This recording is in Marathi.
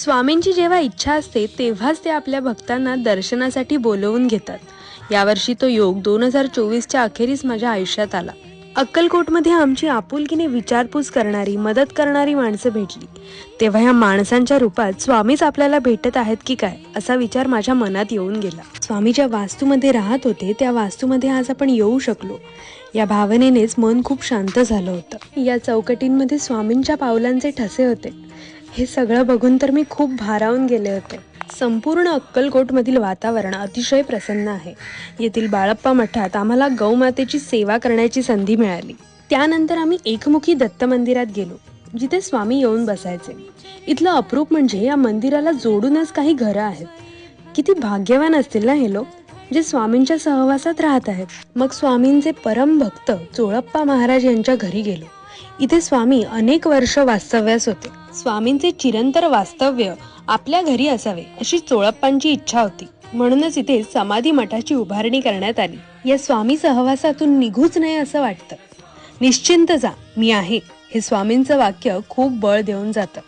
स्वामींची जेव्हा इच्छा असते तेव्हाच ते आपल्या भक्तांना दर्शनासाठी बोलवून घेतात। यावर्षी तो योग 2024च्या अखेरीस माझ्या आयुष्यात आला। अक्कलकोटमध्ये आमची आपुलकीने विचारपूस करणारी, मदत करणारी माणसं भेटली। तेव्हा ह्या माणसांच्या रूपात स्वामीच आपल्याला भेटत आहेत की काय असा विचार माझ्या मनात येऊन गेला। स्वामी ज्या वास्तूमध्ये राहत होते त्या वास्तूमध्ये आज आपण येऊ शकलो, या भावनेनेच मन खूप शांत झालं होतं। या चौकटींमध्ये स्वामींच्या पावलांचे ठसे होते। हे सगळं बघून तर मी खूप भारावून गेले होते। संपूर्ण अक्कलकोटमधील वातावरण अतिशय प्रसन्न आहे। येथील बाळप्पा मठात आम्हाला गौमातेची सेवा करण्याची संधी मिळाली। त्यानंतर आम्ही एकमुखी दत्त मंदिरात गेलो, जिथे स्वामी येऊन बसायचे। इथलं अप्रूप म्हणजे या मंदिराला जोडूनच काही घरं आहेत। किती भाग्यवान असतील ना हे लोक, जे स्वामींच्या सहवासात राहत आहेत। मग स्वामींचे परम भक्त चोळप्पा महाराज यांच्या घरी गेलो। इथे स्वामी अनेक वर्ष वास्तव्यास होते। स्वामींचे चिरंतर वास्तव्य आपल्या घरी असावे अशी चोळप्पांची इच्छा होती। म्हणूनच इथे समाधी मठाची उभारणी करण्यात आली। या स्वामी सहवासातून निघूच नये असं वाटतं। निश्चिंत जा, मी आहे, हे स्वामींचं वाक्य खूप बळ देऊन जातं।